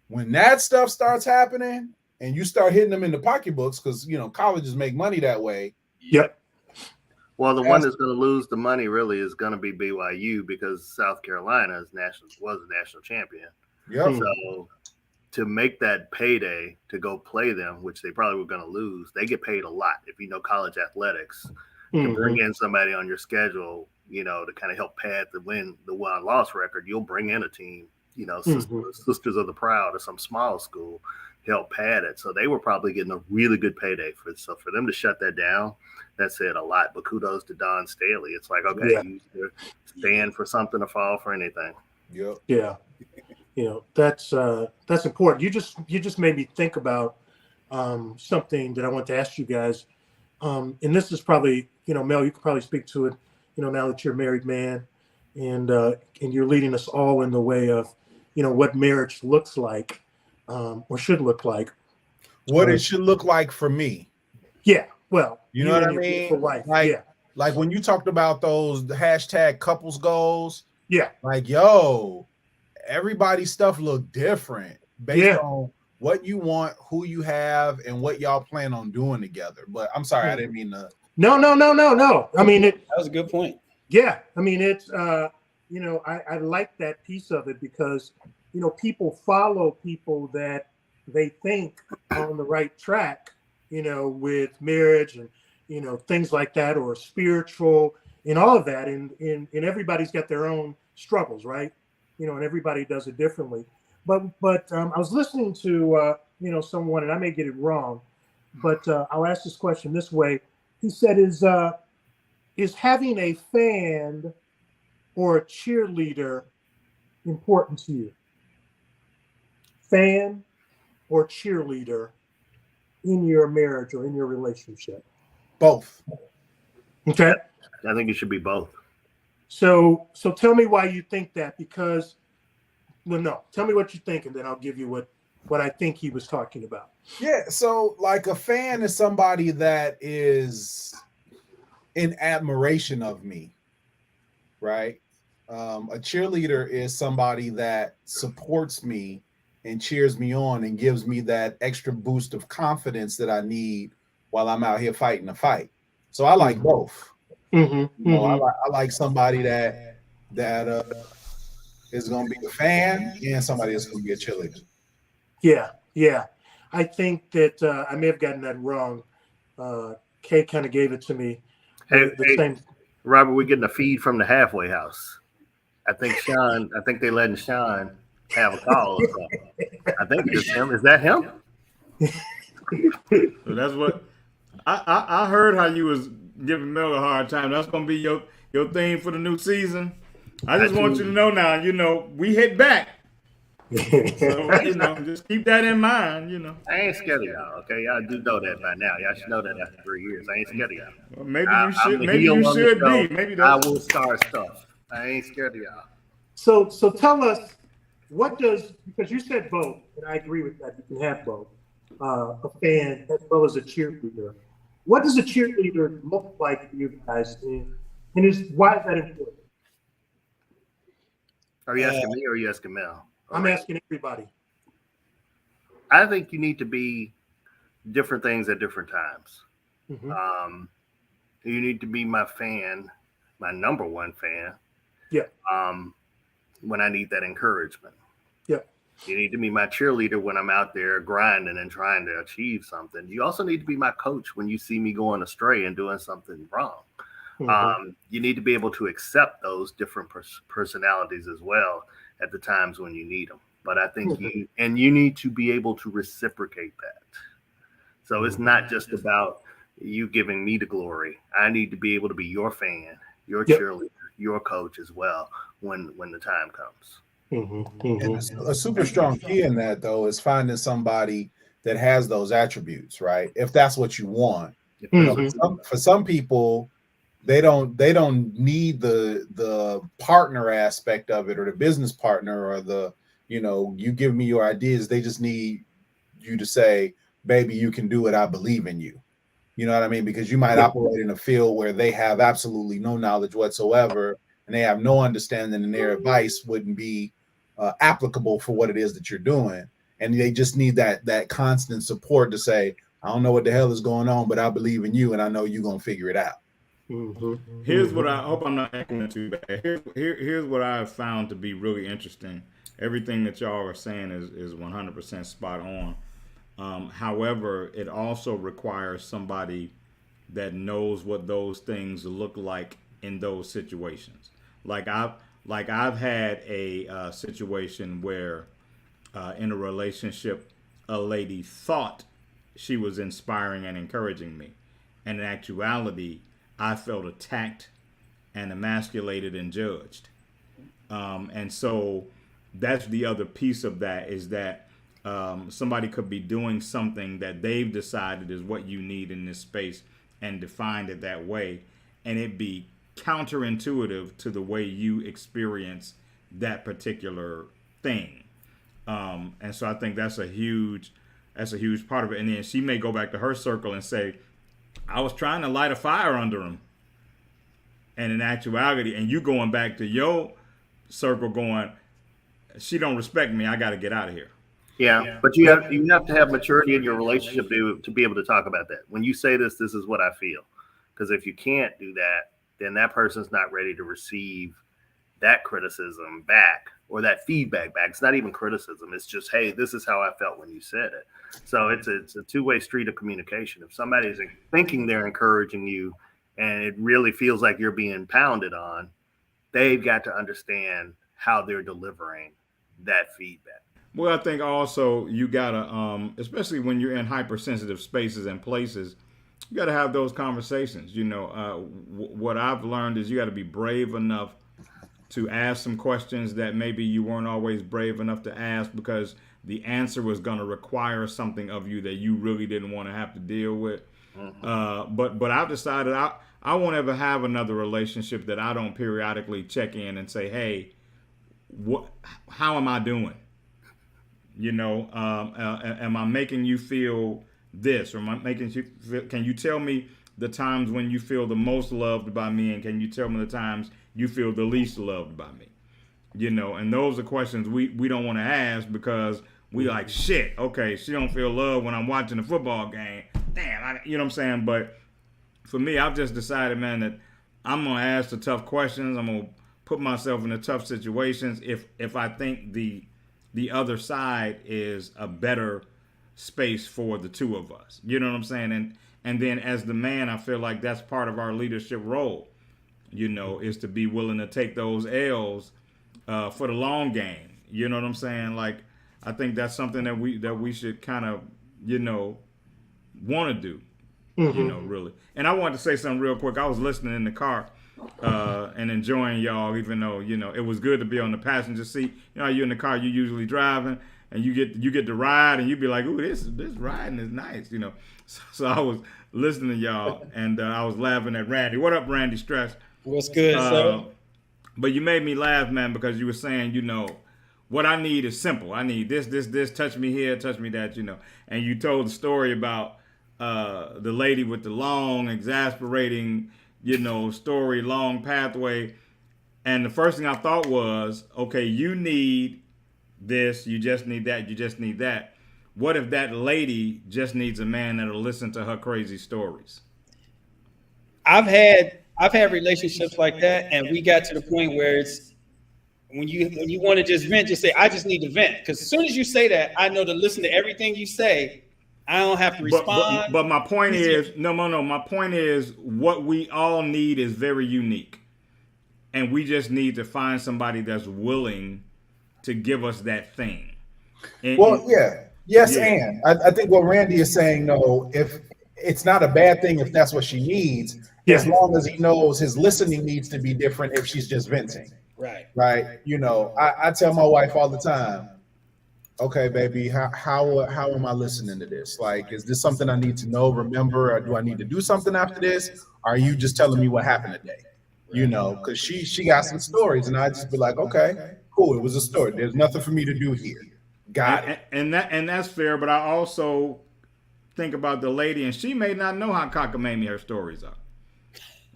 when that stuff starts happening and you start hitting them in the pocketbooks, because, you know, colleges make money that way. Yep. Well, the one that's going to lose the money really is going to be BYU, because South Carolina was a national champion. Yep. So to make that payday to go play them, which they probably were going to lose, they get paid a lot. If you know college athletics, to bring in somebody on your schedule, you know, to kind of help pad the win-loss record, you'll bring in a team, you know, Sisters of the Proud or some small school, help pad it. So they were probably getting a really good payday for them to shut that down. That said a lot, but kudos to Don Staley. It's like, okay, you stand for something or fall for anything. Yep. Yeah. You know, that's important. You just made me think about something that I want to ask you guys. And this is probably, you know, Mel, you could probably speak to it, you know, now that you're a married man, and you're leading us all in the way of, you know, what marriage looks like, or should look like. What it should look like for me. Yeah. Well, you know what I mean? Like when you talked about those hashtag couples goals. Yeah. Like, yo, everybody's stuff look different based on what you want, who you have, and what y'all plan on doing together. But I'm sorry, I didn't mean to. No. I mean, that was a good point. Yeah. I mean, it's, you know, I like that piece of it, because, you know, people follow people that they think are on the right track, you know, with marriage and, you know, things like that, or spiritual and all of that. And everybody's got their own struggles, right? You know, and everybody does it differently. But I was listening to, you know, someone, and I may get it wrong, but I'll ask this question this way. He said, is having a fan or a cheerleader important to you? Fan or cheerleader in your marriage or in your relationship? Both. Okay. I think it should be both. So tell me why you think that, because, well, no, tell me what you think, and then I'll give you what I think he was talking about. Yeah, so like a fan is somebody that is in admiration of me, right? A cheerleader is somebody that supports me and cheers me on and gives me that extra boost of confidence that I need while I'm out here fighting a fight. So I like both. I like somebody that is going to be a fan and somebody that's going to be a cheerleader. Yeah. I think that I may have gotten that wrong. Kay kind of gave it to me. Hey, same. Robert, we're getting a feed from the halfway house. I think they're letting Sean have a call or something. I think it's him. Is that him? So that's what I heard, how you was giving Mel a hard time. That's gonna be your theme for the new season. I just want you to know now, we hit back. So, just keep that in mind, I ain't scared of y'all, okay? Y'all do know that by now. Y'all should know that after 3 years. I ain't scared of y'all. Well, maybe you should be. Maybe I will start stuff. I ain't scared of y'all. So tell us, because you said both, and I agree with that. You can have both, a fan as well as a cheerleader. What does a cheerleader look like to you guys, and why is that important? Are you asking me or are you asking Mel? I'm asking everybody. I think you need to be different things at different times. You need to be my fan, my number one fan. Yeah. When I need that encouragement. Yeah. You need to be my cheerleader when I'm out there grinding and trying to achieve something. You also need to be my coach when you see me going astray and doing something wrong. You need to be able to accept those different personalities as well at the times when you need them. But I think you need to be able to reciprocate that. So it's not just about you giving me the glory. I need to be able to be your fan, your cheerleader, your coach as well when the time comes. And a super strong key in that, though, is finding somebody that has those attributes, right? If that's what you want. For some people, they don't need the partner aspect of it, or the business partner, or the you give me your ideas. They just need you to say, baby, you can do it. I believe in you. You know what I mean? Because you might operate in a field where they have absolutely no knowledge whatsoever, and they have no understanding, and their advice wouldn't be applicable for what it is that you're doing. And they just need that constant support to say, I don't know what the hell is going on, but I believe in you, and I know you're going to figure it out. Here's what I hope I'm not echoing too bad. Here's what I have found to be really interesting. Everything that y'all are saying is 100% spot on. However, it also requires somebody that knows what those things look like in those situations. Like I've had a situation where in a relationship, a lady thought she was inspiring and encouraging me, and in actuality, I felt attacked and emasculated and judged. And so that's the other piece of that, is that somebody could be doing something that they've decided is what you need in this space and defined it that way, and it be counterintuitive to the way you experience that particular thing. And so I think that's a huge part of it. And then she may go back to her circle and say, I was trying to light a fire under him. And in actuality, and you going back to your circle going, she don't respect me, I got to get out of here. Yeah, but you have to have maturity in your relationship to be able to talk about that. When you say this is what I feel. Because if you can't do that, then that person's not ready to receive that criticism back or that feedback back. It's not even criticism. It's just, hey, this is how I felt when you said it. So it's a two-way street of communication. If somebody's thinking they're encouraging you and it really feels like you're being pounded on, they've got to understand how they're delivering that feedback. Well, I think also you gotta, especially when you're in hypersensitive spaces and places, you gotta have those conversations. What I've learned is you gotta be brave enough to ask some questions that maybe you weren't always brave enough to ask, because the answer was gonna require something of you that you really didn't want to have to deal with. But I've decided I won't ever have another relationship that I don't periodically check in and say, hey, how am I doing? You know, am I making you feel this, or am I making you feel, can you tell me the times when you feel the most loved by me, and can you tell me the times you feel the least loved by me? You know, and those are questions we don't want to ask, because we like, shit, okay, she don't feel love when I'm watching a football game. Damn, you know what I'm saying? But for me, I've just decided, man, that I'm going to ask the tough questions. I'm going to put myself in the tough situations if I think the other side is a better space for the two of us. You know what I'm saying? And then as the man, I feel like that's part of our leadership role, you know, is to be willing to take those L's for the long game. You know what I'm saying? Like, I think that's something that we should kind of, you know, want to do, you know, really. And I wanted to say something real quick. I was listening in the car and enjoying y'all, even though, you know, it was good to be on the passenger seat. You know, you're in the car, you usually driving, and you get to ride, and you be like, ooh, this riding is nice, you know. So I was listening to y'all, and I was laughing at Randy. What up, Randy Stress? What's good, sir? But you made me laugh, man, because you were saying, you know, what I need is simple. I need this, touch me here, touch me that, you know. And you told the story about the lady with the long, exasperating, you know, story, long pathway. And the first thing I thought was, okay, you need this, you just need that, you just need that. What if that lady just needs a man that'll listen to her crazy stories? I've had relationships like that, and we got to the point where it's when you want to just vent, just say, I just need to vent. Because as soon as you say that, I know to listen to everything you say. I don't have to respond. But my point is, no. My point is, what we all need is very unique, and we just need to find somebody that's willing to give us that thing. And I think what Randy is saying, no, if it's not a bad thing if that's what she needs, as long as he knows his listening needs to be different if she's just venting. Right. You know, I tell my wife all the time, okay, baby, how am I listening to this? Like, is this something I need to know, remember, or do I need to do something after this? Or are you just telling me what happened today? You know, because she got some stories, and I just be like, okay, cool, it was a story. There's nothing for me to do here. Got it. And that's fair, but I also think about the lady, and she may not know how cockamamie her stories are.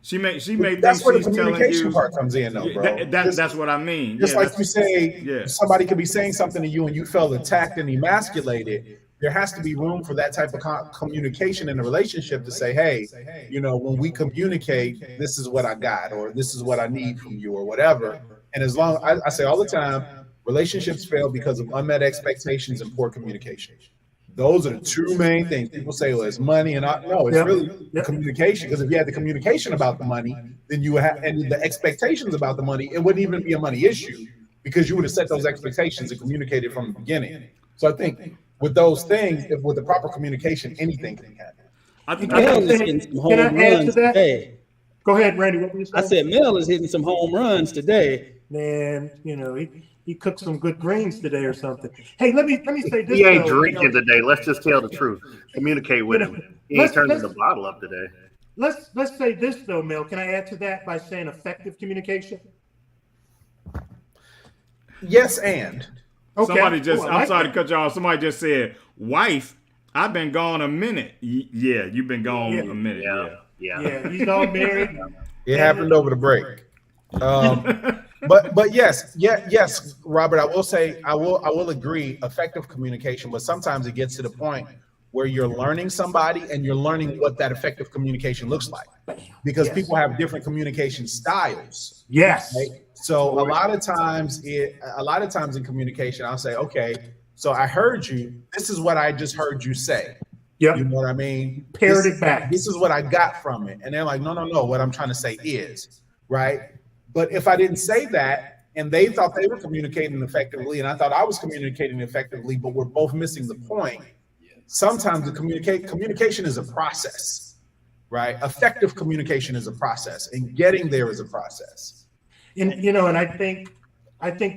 She may think that's where the she's telling communication you, part comes in, though, bro. That's what I mean. Just like you say, somebody could be saying something to you and you felt attacked and emasculated. There has to be room for that type of communication in a relationship to say, hey, you know, when we communicate, this is what I got, or this is what I need from you, or whatever. And as long, I say all the time, relationships fail because of unmet expectations and poor communication. Those are the two main things. People say, well, it's money, and no, it's really communication. Because if you had the communication about the money, then you would have, and the expectations about the money, it wouldn't even be a money issue, because you would have set those expectations and communicated from the beginning. So I think with those things, with the proper communication, anything can happen. Mel is hitting some home runs today. Go ahead, Randy. What were you saying? I said Mel is hitting some home runs today. Man, you know, he cooked some good greens today or something. Hey, let me say this. He ain't drinking today. Let's just tell the truth. Communicate with him. He ain't turning the bottle up today. Let's say this though, Mel. Can I add to that by saying effective communication? Yes, and okay. I'm sorry to cut you off. Somebody just said, "Wife, I've been gone a minute." Yeah, you've been gone a minute. Yeah. He's all married. It happened over the break. But yes, Robert, I will say, I will agree, effective communication, but sometimes it gets to the point where you're learning somebody and you're learning what that effective communication looks like, because people have different communication styles. Yes. Right? So a lot of times in communication, I'll say, okay, so I heard you. This is what I just heard you say. Yep. You know what I mean? Parrot it back. This is what I got from it. And they're like, no. What I'm trying to say is, right? But if I didn't say that, and they thought they were communicating effectively, and I thought I was communicating effectively, but we're both missing the point. Sometimes the communication is a process, right? Effective communication is a process, and getting there is a process. And you know, and I think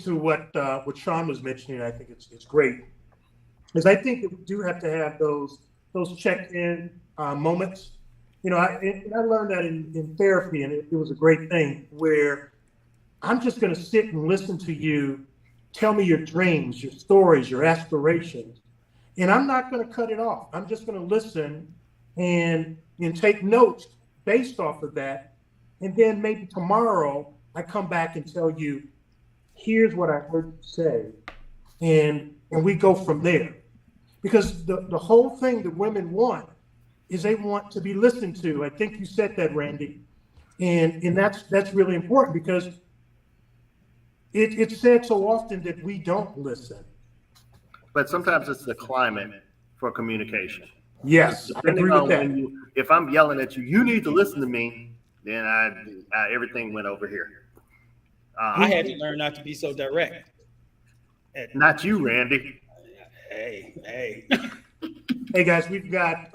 to what Sean was mentioning, I think it's great, is I think that we do have to have those check-in moments I learned that in therapy, and it was a great thing where I'm just going to sit and listen to you tell me your dreams, your stories, your aspirations, and I'm not going to cut it off. I'm just going to listen and take notes based off of that, and then maybe tomorrow I come back and tell you, here's what I heard you say, and we go from there. Because the whole thing that women want is they want to be listened to. I think you said that, Randy, and that's really important because it's said so often that we don't listen. But sometimes it's the climate for communication. Yes, I agree with that. If I'm yelling at you, you need to listen to me, then everything went over here. I had to learn not to be so direct. Not you, Randy. Hey. Hey guys, we've got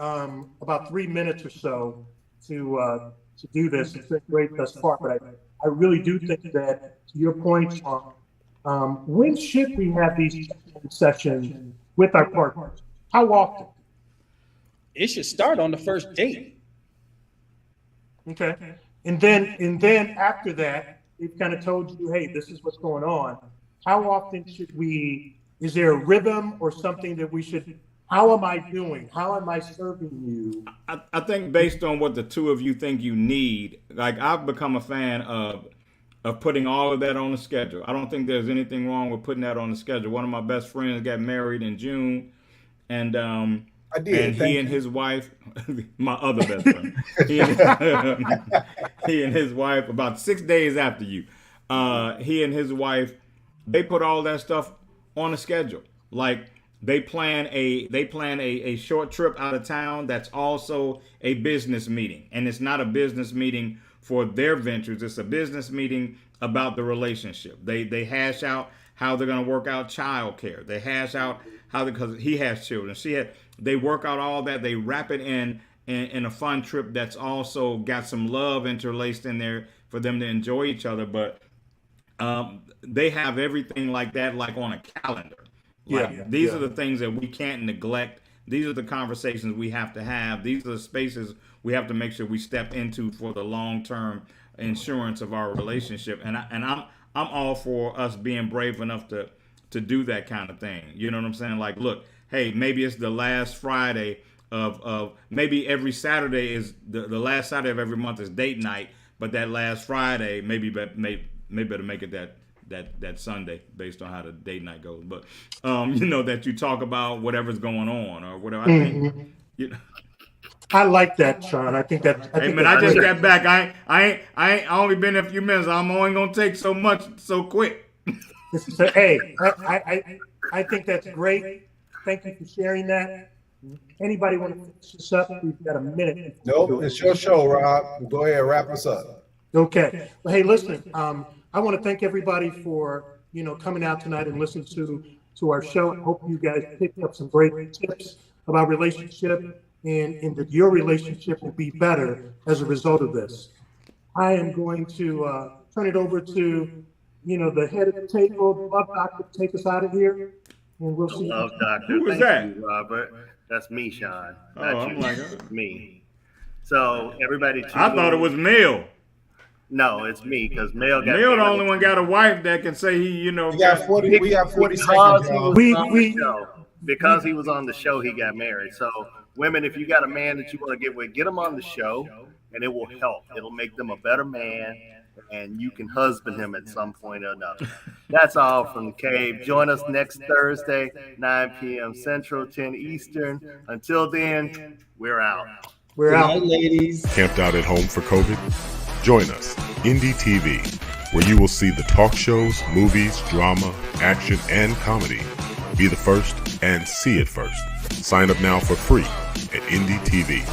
about 3 minutes or so to do this. It's been great thus far, but I really do think that, to your point, when should we have these sessions with our partners? How often? It should start on the first date. Okay, and then after that, we've kind of told you, hey, this is what's going on. How often should we? Is there a rhythm or something that we should? How am I doing? How am I serving you? I think based on what the two of you think you need, like I've become a fan of putting all of that on the schedule. I don't think there's anything wrong with putting that on the schedule. One of my best friends got married in June, and I did. And he and his wife, my other best friend, he and his wife, about 6 days after you, he and his wife, they put all that stuff on the schedule. Like they plan a short trip out of town that's also a business meeting, and it's not a business meeting for their ventures. It's a business meeting about the relationship. They hash out how they're going to work out childcare. They hash out how, because he has children, they work out all that. They wrap it in a fun trip that's also got some love interlaced in there for them to enjoy each other. But they have everything like that, like on a calendar. These are the things that we can't neglect. These are the conversations we have to have. These are the spaces we have to make sure we step into for the long-term insurance of our relationship. And I'm all for us being brave enough to do that kind of thing. You know what I'm saying? Like, look, hey, maybe it's the last Friday of maybe every Saturday is the last Saturday of every month is date night, but that last Friday maybe better make it that Sunday based on how the date night goes. But that you talk about whatever's going on or whatever. I think I like that, Sean. I think that. I just got back. I ain't only been a few minutes. I'm only gonna take so much so quick. Hey, I think that's great. Thank you for sharing that. Anybody want to finish this up? We've got a minute. Nope, it's your show, Rob. Go ahead, wrap us up. Okay. Well, hey, listen. I want to thank everybody for coming out tonight and listening to our show. I hope you guys picked up some great tips about relationship and that your relationship will be better as a result of this. I am going to turn it over to the head of the table, Love Doctor, to take us out of here, and we'll see. Love Doctor. Who was Thank that? you, Robert. That's me, Sean. Oh, Not I'm you. like, It's me. So everybody. I thought it was Mel. No, it's me because Mel got. Mel the only one got a wife that can say he. We got 40 because seconds, he y'all. was on the show. Because he was on the show, he got married. So women, if you got a man that you want to get with, get him on the show, and it will help. It'll make them a better man, and you can husband him at some point or another. That's all from the cave. Join us next Thursday, 9 p.m. Central, 10 Eastern. Until then, we're out. We're out, ladies. Camped out at home for COVID? Join us, Indie TV, where you will see the talk shows, movies, drama, action, and comedy. Be the first and see it first. Sign up now for free at Indie TV.